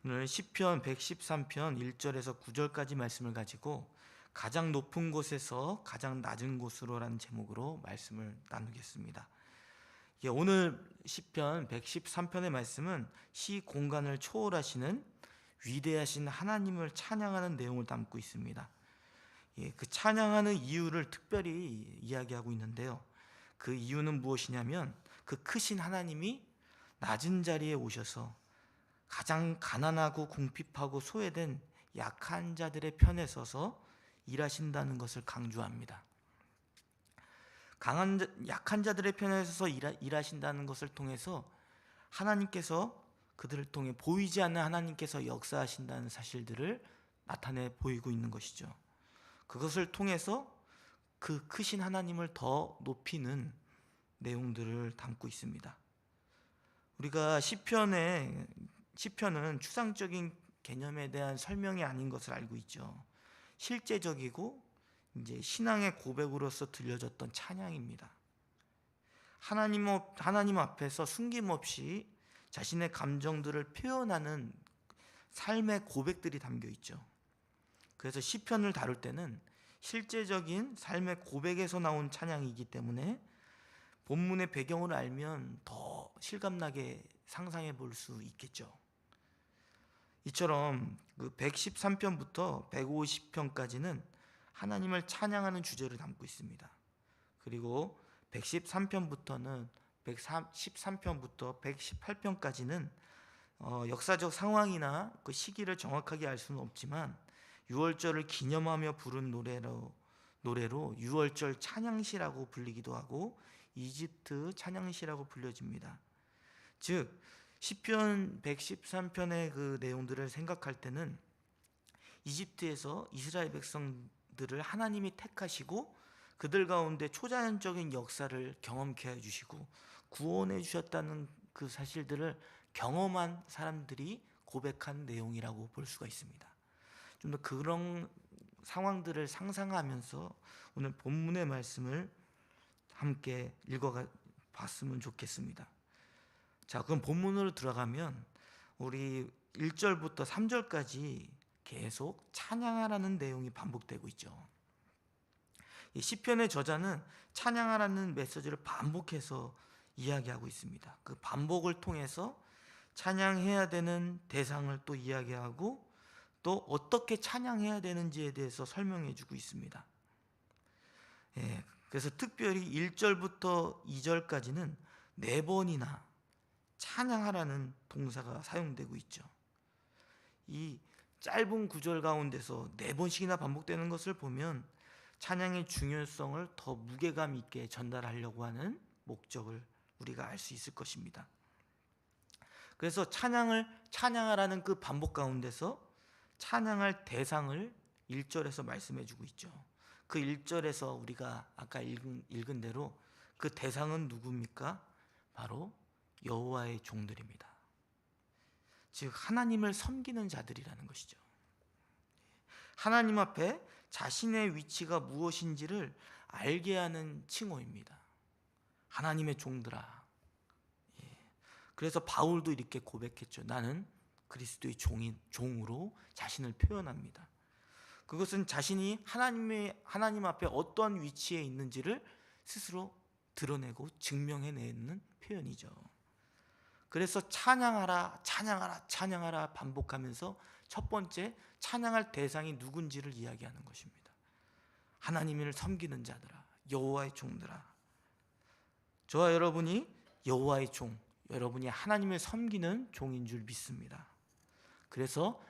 오늘 시편 113편 1절에서 9절까지 말씀을 가지고 가장 높은 곳에서 가장 낮은 곳으로라는 제목으로 말씀을 나누겠습니다. 오늘 시편 113편의 말씀은 시 공간을 초월하시는 위대하신 하나님을 찬양하는 내용을 담고 있습니다. 그 찬양하는 이유를 특별히 이야기하고 있는데요. 그 이유는 무엇이냐면 그 크신 하나님이 낮은 자리에 오셔서 가장 가난하고 궁핍하고 소외된 약한 자들의 편에 서서 일하신다는 것을 강조합니다. 약한 자들의 편에 서서 일하신다는 것을 통해서 하나님께서 그들을 통해 보이지 않는 하나님께서 역사하신다는 사실들을 나타내 보이고 있는 것이죠. 그것을 통해서 그 크신 하나님을 더 높이는 내용들을 담고 있습니다. 우리가 시편은 추상적인 개념에 대한 설명이 아닌 것을 알고 있죠. 실제적이고 이제 신앙의 고백으로서 들려졌던 찬양입니다. 하나님 앞에서 숨김없이 자신의 감정들을 표현하는 삶의 고백들이 담겨 있죠. 그래서 시편을 다룰 때는 실제적인 삶의 고백에서 나온 찬양이기 때문에 본문의 배경을 알면 더 실감나게 상상해 볼 수 있겠죠. 이처럼 그 113편부터 150편까지는 하나님을 찬양하는 주제를 담고 있습니다. 그리고 113편부터는 113편부터 118편까지는 역사적 상황이나 그 시기를 정확하게 알 수는 없지만 유월절을 기념하며 부른 노래로 유월절 찬양시라고 불리기도 하고 이집트 찬양시라고 불려집니다. 즉 시편 113편의 그 내용들을 생각할 때는 이집트에서 이스라엘 백성들을 하나님이 택하시고 그들 가운데 초자연적인 역사를 경험케 해주시고 구원해 주셨다는 그 사실들을 경험한 사람들이 고백한 내용이라고 볼 수가 있습니다. 좀 더 그런 상황들을 상상하면서 오늘 본문의 말씀을 함께 읽어봤으면 좋겠습니다. 자, 그럼 본문으로 들어가면 우리 1절부터 3절까지 계속 찬양하라는 내용이 반복되고 있죠. 이 시편의 저자는 찬양하라는 메시지를 반복해서 이야기하고 있습니다. 그 반복을 통해서 찬양해야 되는 대상을 또 이야기하고 또 어떻게 찬양해야 되는지에 대해서 설명해 주고 있습니다. 그래서 특별히 1절부터 2절까지는 4번이나 찬양하라는 동사가 사용되고 있죠. 이 짧은 구절 가운데서 4번씩이나 반복되는 것을 보면 찬양의 중요성을 더 무게감 있게 전달하려고 하는 목적을 우리가 알 수 있을 것입니다. 그래서 찬양하라는 그 반복 가운데서 찬양할 대상을 1절에서 말씀해 주고 있죠. 그 1절에서 우리가 아까 읽은 대로 그 대상은 누굽니까? 바로 여호와의 종들입니다. 즉 하나님을 섬기는 자들이라는 것이죠. 하나님 앞에 자신의 위치가 무엇인지를 알게 하는 칭호입니다. 하나님의 종들아. 그래서 바울도 이렇게 고백했죠. 나는 그리스도의 종으로 자신을 표현합니다. 그것은 자신이 하나님 앞에 어떤 위치에 있는지를 스스로 드러내고 증명해내는 표현이죠. 그래서 찬양하라, 찬양하라, 찬양하라 반복하면서 첫 번째 찬양할 대상이 누군지를 이야기하는 것입니다. 하나님을 섬기는 자들아, 여호와의 종들아. 저와 여러분이 여호와의 종, 여러분이 하나님을 섬기는 종인 줄 믿습니다. 그래서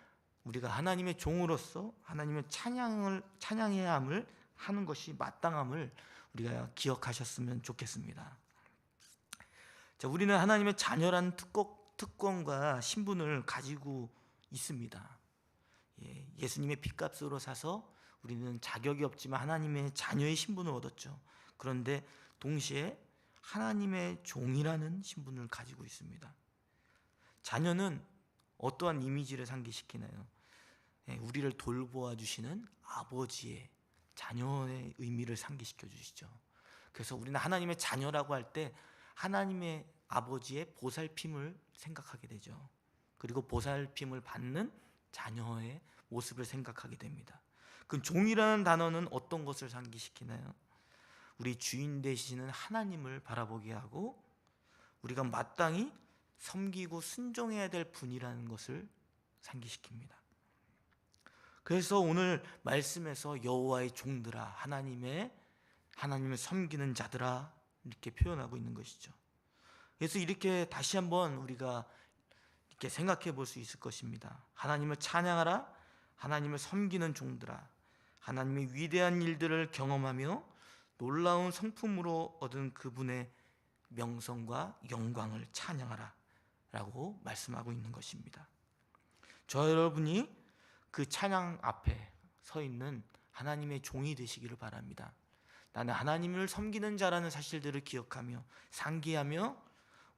우리가 하나님의 종으로서 하나님의 찬양해야 함을 하는 것이 마땅함을 우리가 기억하셨으면 좋겠습니다. 자, 우리는 하나님의 자녀라는 특권과 신분을 가지고 있습니다. 예수님의 핏값으로 사서 우리는 자격이 없지만 하나님의 자녀의 신분을 얻었죠. 그런데 동시에 하나님의 종이라는 신분을 가지고 있습니다. 자녀는 어떠한 이미지를 상기시키나요? 우리를 돌보아 주시는 아버지의 자녀의 의미를 상기시켜 주시죠. 그래서 우리는 하나님의 자녀라고 할 때 하나님의 아버지의 보살핌을 생각하게 되죠. 그리고 보살핌을 받는 자녀의 모습을 생각하게 됩니다. 그 종이라는 단어는 어떤 것을 상기시키나요? 우리 주인 되시는 하나님을 바라보게 하고 우리가 마땅히 섬기고 순종해야 될 분이라는 것을 상기시킵니다. 그래서 오늘 말씀에서 여호와의 종들아, 하나님을 섬기는 자들아, 이렇게 표현하고 있는 것이죠. 그래서 이렇게 다시 한번 우리가 이렇게 생각해 볼 수 있을 것입니다. 하나님을 찬양하라, 하나님을 섬기는 종들아, 하나님의 위대한 일들을 경험하며 놀라운 성품으로 얻은 그분의 명성과 영광을 찬양하라 라고 말씀하고 있는 것입니다. 저 여러분이 그 찬양 앞에 서 있는 하나님의 종이 되시기를 바랍니다. 나는 하나님을 섬기는 자라는 사실들을 기억하며 상기하며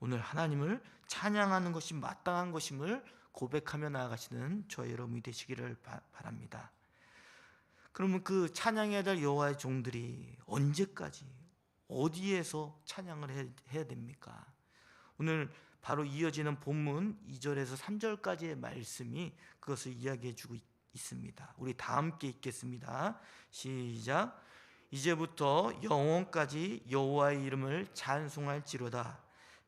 오늘 하나님을 찬양하는 것이 마땅한 것임을 고백하며 나아가시는 저 여러분이 되시기를 바랍니다. 그러면 그 찬양해야 될 여호와의 종들이 언제까지 어디에서 찬양을 해야 됩니까? 오늘 바로 이어지는 본문 2절에서 3절까지의 말씀이 그것을 이야기해 주고 있습니다. 우리 다 함께 읽겠습니다. 시작. 이제부터 영원까지 여호와의 이름을 찬송할지로다.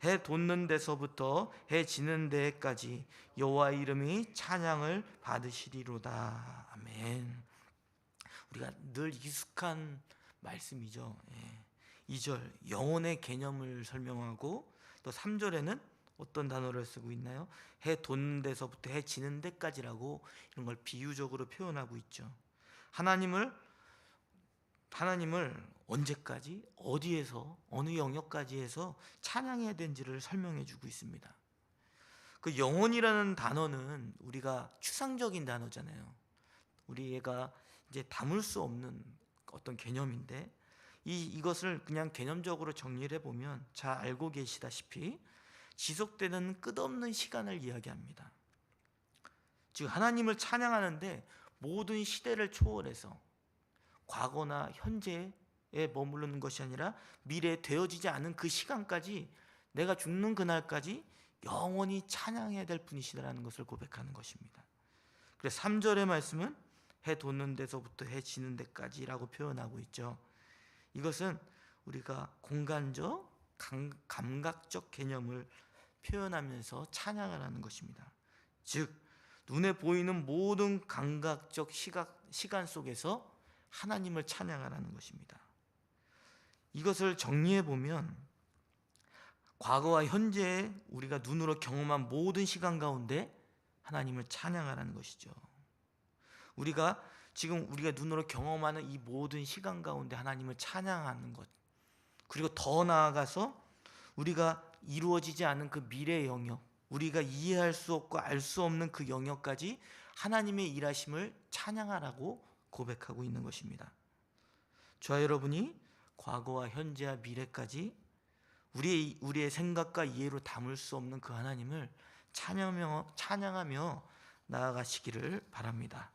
해 돋는 데서부터 해 지는 데까지 여호와의 이름이 찬양을 받으시리로다. 아멘. 우리가 늘 익숙한 말씀이죠. 2절 영혼의 개념을 설명하고 또 3절에는 어떤 단어를 쓰고 있나요? 해 돋는 데서부터 해 지는 데까지라고 이런 걸 비유적으로 표현하고 있죠. 하나님을 언제까지, 어디에서, 어느 영역까지 해서 찬양해야 되는지를 설명해 주고 있습니다. 그 영혼이라는 단어는 우리가 추상적인 단어잖아요. 우리가 이제 담을 수 없는 어떤 개념인데 이것을 그냥 개념적으로 정리를 해보면 잘 알고 계시다시피 지속되는 끝없는 시간을 이야기합니다. 즉 하나님을 찬양하는데 모든 시대를 초월해서 과거나 현재에 머무르는 것이 아니라 미래에 되어지지 않은 그 시간까지, 내가 죽는 그날까지 영원히 찬양해야 될 분이시라는 것을 고백하는 것입니다. 그래서 3절의 말씀은 해 돋는 데서부터 해 지는 데까지라고 표현하고 있죠. 이것은 우리가 공간적, 감각적 개념을 표현하면서 찬양을 하는 것입니다. 즉 눈에 보이는 모든 감각적 시간 속에서 하나님을 찬양하라는 것입니다. 이것을 정리해 보면 과거와 현재에 우리가 눈으로 경험한 모든 시간 가운데 하나님을 찬양하라는 것이죠. 우리가 눈으로 경험하는 이 모든 시간 가운데 하나님을 찬양하는 것, 그리고 더 나아가서 우리가 이루어지지 않은 그 미래의 영역, 우리가 이해할 수 없고 알 수 없는 그 영역까지 하나님의 일하심을 찬양하라고 고백하고 있는 것입니다. 저와 여러분이 과거와 현재와 미래까지 우리의 생각과 이해로 담을 수 없는 그 하나님을 찬양하며 나아가시기를 바랍니다.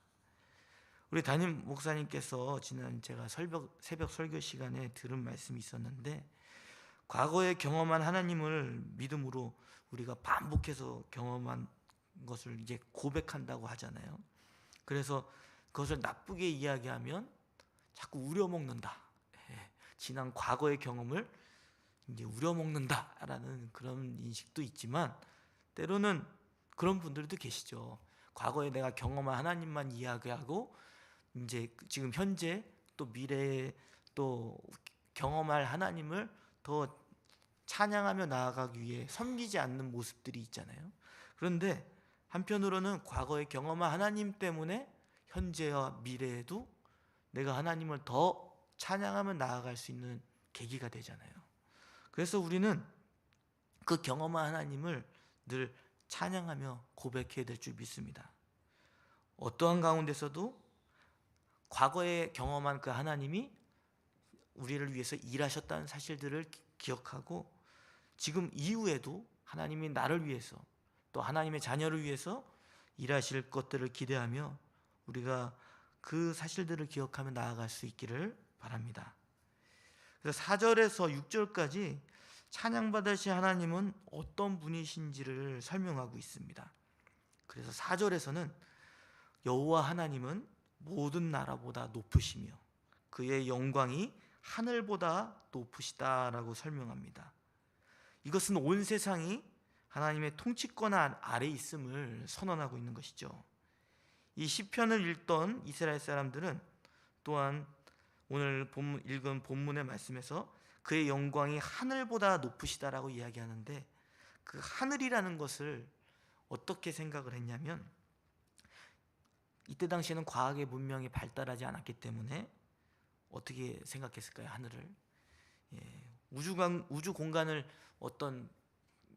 우리 담임 목사님께서 지난 제가 새벽 설교 시간에 들은 말씀이 있었는데, 과거에 경험한 하나님을 믿음으로 우리가 반복해서 경험한 것을 이제 고백한다고 하잖아요. 그래서 그것을 나쁘게 이야기하면 자꾸 우려먹는다. 지난 과거의 경험을 이제 우려먹는다라는 그런 인식도 있지만, 때로는 그런 분들도 계시죠. 과거에 내가 경험한 하나님만 이야기하고 이제 지금 현재 또 미래에 또 경험할 하나님을 더 찬양하며 나아가기 위해 섬기지 않는 모습들이 있잖아요. 그런데 한편으로는 과거에 경험한 하나님 때문에 현재와 미래에도 내가 하나님을 더 찬양하며 나아갈 수 있는 계기가 되잖아요. 그래서 우리는 그 경험한 하나님을 늘 찬양하며 고백해야 될 줄 믿습니다. 어떠한 가운데서도 과거에 경험한 그 하나님이 우리를 위해서 일하셨다는 사실들을 기억하고, 지금 이후에도 하나님이 나를 위해서 또 하나님의 자녀를 위해서 일하실 것들을 기대하며 우리가 그 사실들을 기억하며 나아갈 수 있기를 바랍니다. 그래서 4절에서 6절까지 찬양받으신 하나님은 어떤 분이신지를 설명하고 있습니다. 그래서 4절에서는 여호와 하나님은 모든 나라보다 높으시며 그의 영광이 하늘보다 높으시다라고 설명합니다. 이것은 온 세상이 하나님의 통치권 아래 있음을 선언하고 있는 것이죠. 이 시편을 읽던 이스라엘 사람들은 또한 오늘 읽은 본문의 말씀에서 그의 영광이 하늘보다 높으시다라고 이야기하는데, 그 하늘이라는 것을 어떻게 생각을 했냐면, 이때 당시에는 과학의 문명이 발달하지 않았기 때문에 어떻게 생각했을까요? 하늘을, 우주 공간을 어떤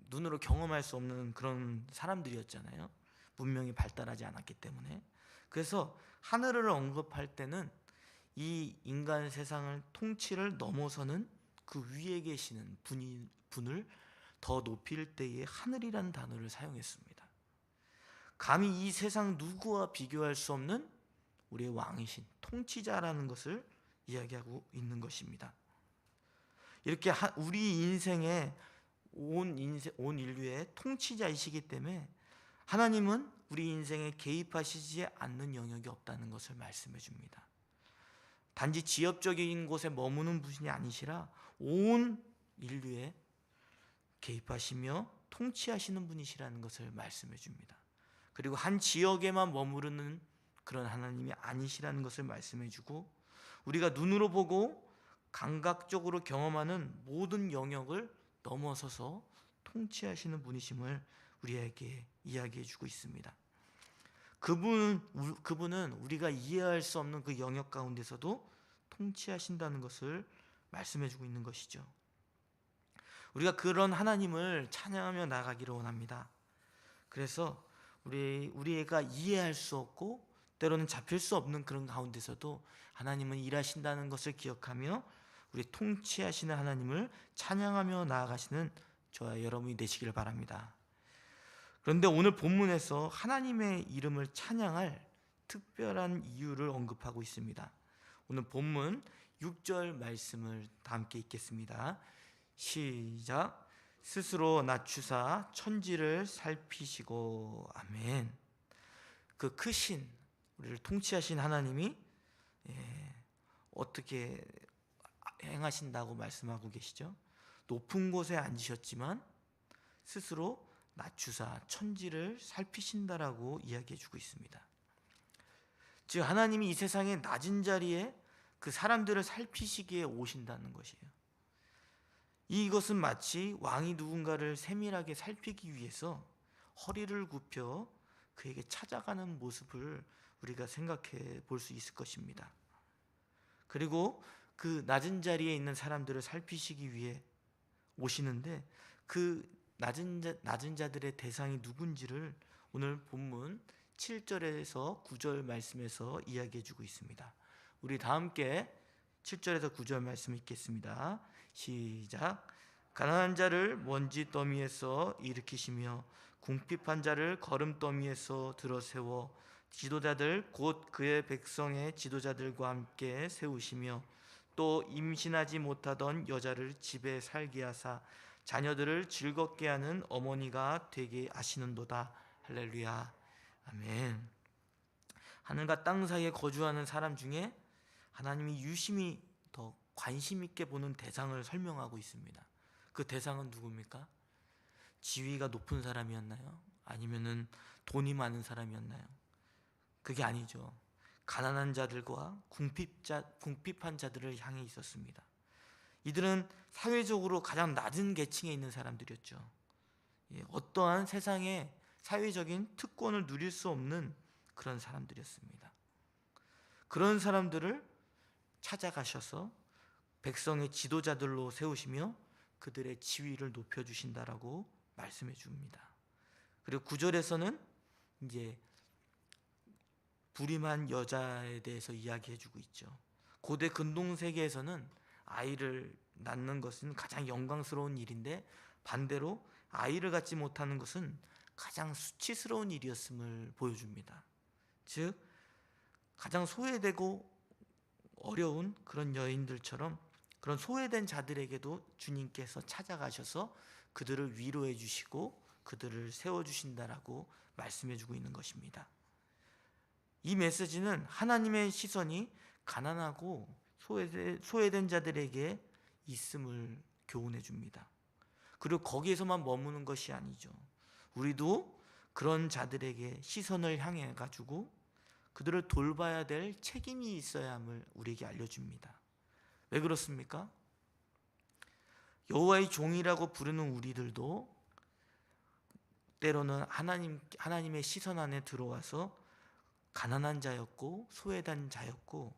눈으로 경험할 수 없는 그런 사람들이었잖아요. 문명이 발달하지 않았기 때문에. 그래서 하늘을 언급할 때는 이 인간 세상을 통치를 넘어서는 그 위에 계시는 분을 더 높일 때에 하늘이라는 단어를 사용했습니다. 감히 이 세상 누구와 비교할 수 없는 우리의 왕이신 통치자라는 것을 이야기하고 있는 것입니다. 이렇게 우리 인생의 온 인류의 통치자이시기 때문에 하나님은 우리 인생에 개입하시지 않는 영역이 없다는 것을 말씀해 줍니다. 단지 지역적인 곳에 머무는 분이 아니시라 온 인류에 개입하시며 통치하시는 분이시라는 것을 말씀해 줍니다. 그리고 한 지역에만 머무르는 그런 하나님이 아니시라는 것을 말씀해 주고, 우리가 눈으로 보고 감각적으로 경험하는 모든 영역을 넘어서서 통치하시는 분이심을 우리에게 이야기해 주고 있습니다. 그분은 우리가 이해할 수 없는 그 영역 가운데서도 통치하신다는 것을 말씀해 주고 있는 것이죠. 우리가 그런 하나님을 찬양하며 나가기를 원합니다. 그래서 우리가 이해할 수 없고 때로는 잡힐 수 없는 그런 가운데서도 하나님은 일하신다는 것을 기억하며 우리 통치하시는 하나님을 찬양하며 나아가시는 저와 여러분이 되시기를 바랍니다. 그런데 오늘 본문에서 하나님의 이름을 찬양할 특별한 이유를 언급하고 있습니다. 오늘 본문 6절 말씀을 다 함께 읽겠습니다. 시작. 스스로 낮추사 천지를 살피시고. 아멘. 그 크신 우리를 통치하신 하나님이 어떻게 행하신다고 말씀하고 계시죠? 높은 곳에 앉으셨지만 스스로 낮추사 천지를 살피신다라고 이야기해 주고 있습니다. 즉 하나님이 이 세상의 낮은 자리에 그 사람들을 살피시기에 오신다는 것이에요. 이것은 마치 왕이 누군가를 세밀하게 살피기 위해서 허리를 굽혀 그에게 찾아가는 모습을 우리가 생각해 볼 수 있을 것입니다. 그리고 그 낮은 자리에 있는 사람들을 살피시기 위해 오시는데, 그 낮은 자들의 대상이 누군지를 오늘 본문 7절에서 9절 말씀에서 이야기해 주고 있습니다. 우리 다 함께 7절에서 9절 말씀 읽겠습니다. 시작. 가난한 자를 먼지 더미에서 일으키시며 궁핍한 자를 거름 더미에서 들어세워 지도자들 곧 그의 백성의 지도자들과 함께 세우시며, 또 임신하지 못하던 여자를 집에 살게 하사 자녀들을 즐겁게 하는 어머니가 되게 하시는도다. 할렐루야. 아멘. 하늘과 땅 사이에 거주하는 사람 중에 하나님이 유심히 더 관심 있게 보는 대상을 설명하고 있습니다. 그 대상은 누굽니까? 지위가 높은 사람이었나요? 아니면은 돈이 많은 사람이었나요? 그게 아니죠. 가난한 자들과 궁핍한 자들을 향해 있었습니다. 이들은 사회적으로 가장 낮은 계층에 있는 사람들이었죠. 어떠한 세상의 사회적인 특권을 누릴 수 없는 그런 사람들이었습니다. 그런 사람들을 찾아가셔서 백성의 지도자들로 세우시며 그들의 지위를 높여주신다라고 말씀해 줍니다. 그리고 9절에서는 이제 불임한 여자에 대해서 이야기해 주고 있죠. 고대 근동 세계에서는 아이를 낳는 것은 가장 영광스러운 일인데, 반대로 아이를 갖지 못하는 것은 가장 수치스러운 일이었음을 보여줍니다. 즉 가장 소외되고 어려운 그런 여인들처럼 그런 소외된 자들에게도 주님께서 찾아가셔서 그들을 위로해 주시고 그들을 세워주신다라고 말씀해주고 있는 것입니다. 이 메시지는 하나님의 시선이 가난하고 소외된 자들에게 있음을 교훈해 줍니다. 그리고 거기에서만 머무는 것이 아니죠. 우리도 그런 자들에게 시선을 향해 가지고 그들을 돌봐야 될 책임이 있어야 함을 우리에게 알려줍니다. 왜 그렇습니까? 여호와의 종이라고 부르는 우리들도 때로는 하나님의 시선 안에 들어와서 가난한 자였고 소외된 자였고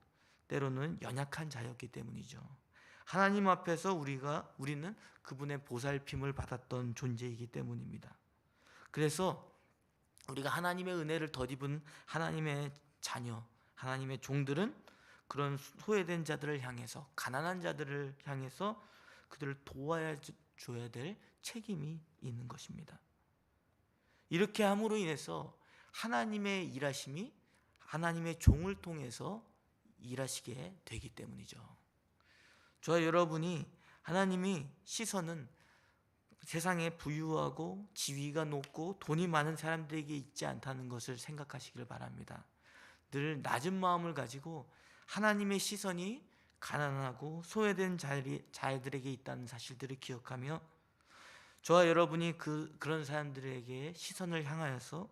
때로는 연약한 자였기 때문이죠. 하나님 앞에서 우리는 그분의 보살핌을 받았던 존재이기 때문입니다. 그래서 우리가 하나님의 은혜를 덧입은 하나님의 자녀, 하나님의 종들은 그런 소외된 자들을 향해서, 가난한 자들을 향해서 그들을 도와줘야 될 책임이 있는 것입니다. 이렇게 함으로 인해서 하나님의 일하심이 하나님의 종을 통해서 일하시게 되기 때문이죠. 저와 여러분이 하나님이 시선은 세상에 부유하고 지위가 높고 돈이 많은 사람들에게 있지 않다는 것을 생각하시길 바랍니다. 늘 낮은 마음을 가지고 하나님의 시선이 가난하고 소외된 자들에게 있다는 사실들을 기억하며 저와 여러분이 그런 사람들에게 시선을 향하여서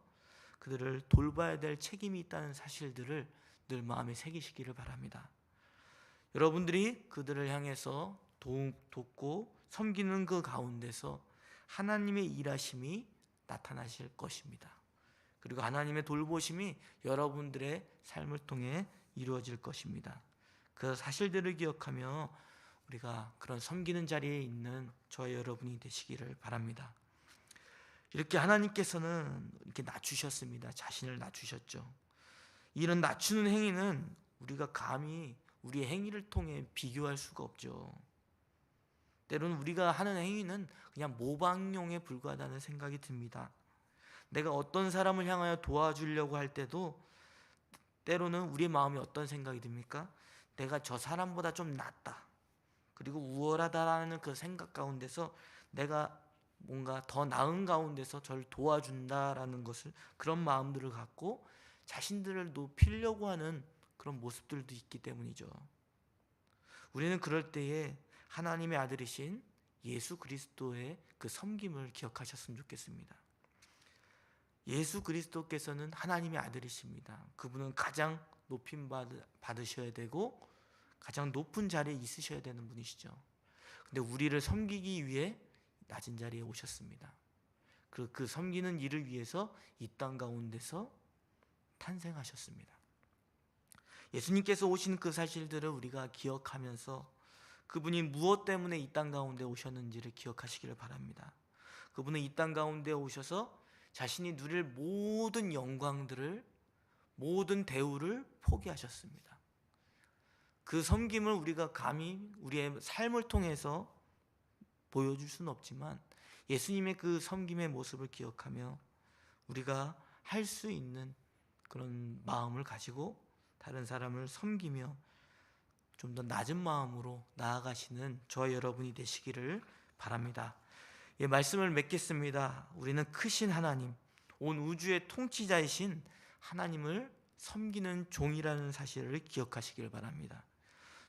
그들을 돌봐야 될 책임이 있다는 사실들을 늘 마음에 새기시기를 바랍니다. 여러분들이 그들을 향해서 돕고 섬기는 그 가운데서 하나님의 일하심이 나타나실 것입니다. 그리고 하나님의 돌보심이 여러분들의 삶을 통해 이루어질 것입니다. 그 사실들을 기억하며 우리가 그런 섬기는 자리에 있는 저와 여러분이 되시기를 바랍니다. 이렇게 하나님께서는 이렇게 낮추셨습니다. 자신을 낮추셨죠. 이런 낮추는 행위는 우리가 감히 우리의 행위를 통해 비교할 수가 없죠. 때로는 우리가 하는 행위는 그냥 모방용에 불과하다는 생각이 듭니다. 내가 어떤 사람을 향하여 도와주려고 할 때도 때로는 우리의 마음에 어떤 생각이 듭니까? 내가 저 사람보다 좀 낫다, 그리고 우월하다라는 그 생각 가운데서 내가 뭔가 더 나은 가운데서 저를 도와준다라는 것을, 그런 마음들을 갖고 자신들을 높이려고 하는 그런 모습들도 있기 때문이죠. 우리는 그럴 때에 하나님의 아들이신 예수 그리스도의 그 섬김을 기억하셨으면 좋겠습니다. 예수 그리스도께서는 하나님의 아들이십니다. 그분은 가장 높임 받으셔야 되고 가장 높은 자리에 있으셔야 되는 분이시죠. 근데 우리를 섬기기 위해 낮은 자리에 오셨습니다. 그 섬기는 일을 위해서 이 땅 가운데서 탄생하셨습니다. 예수님께서 오신 그 사실들을 우리가 기억하면서 그분이 무엇 때문에 이 땅 가운데 오셨는지를 기억하시기를 바랍니다. 그분은 이 땅 가운데 오셔서 자신이 누릴 모든 영광들을, 모든 대우를 포기하셨습니다. 그 섬김을 우리가 감히 우리의 삶을 통해서 보여줄 수는 없지만 예수님의 그 섬김의 모습을 기억하며 우리가 할 수 있는 그런 마음을 가지고 다른 사람을 섬기며 좀 더 낮은 마음으로 나아가시는 저와 여러분이 되시기를 바랍니다. 예, 말씀을 맺겠습니다. 우리는 크신 하나님, 온 우주의 통치자이신 하나님을 섬기는 종이라는 사실을 기억하시길 바랍니다.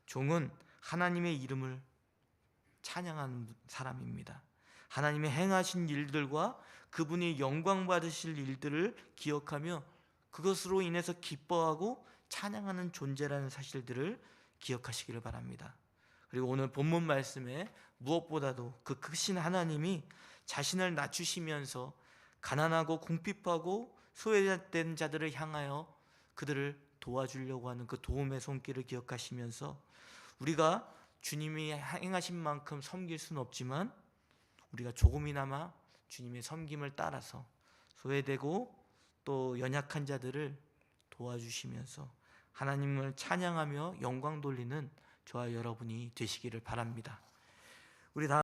종은 하나님의 이름을 찬양하는 사람입니다. 하나님의 행하신 일들과 그분이 영광 받으실 일들을 기억하며 그것으로 인해서 기뻐하고 찬양하는 존재라는 사실들을 기억하시기를 바랍니다. 그리고 오늘 본문 말씀에 무엇보다도 그 크신 하나님이 자신을 낮추시면서 가난하고 궁핍하고 소외된 자들을 향하여 그들을 도와주려고 하는 그 도움의 손길을 기억하시면서 우리가 주님이 행하신 만큼 섬길 수는 없지만 우리가 조금이나마 주님의 섬김을 따라서 소외되고 또 연약한 자들을 도와주시면서 하나님을 찬양하며 영광 돌리는 저와 여러분이 되시기를 바랍니다. 우리 다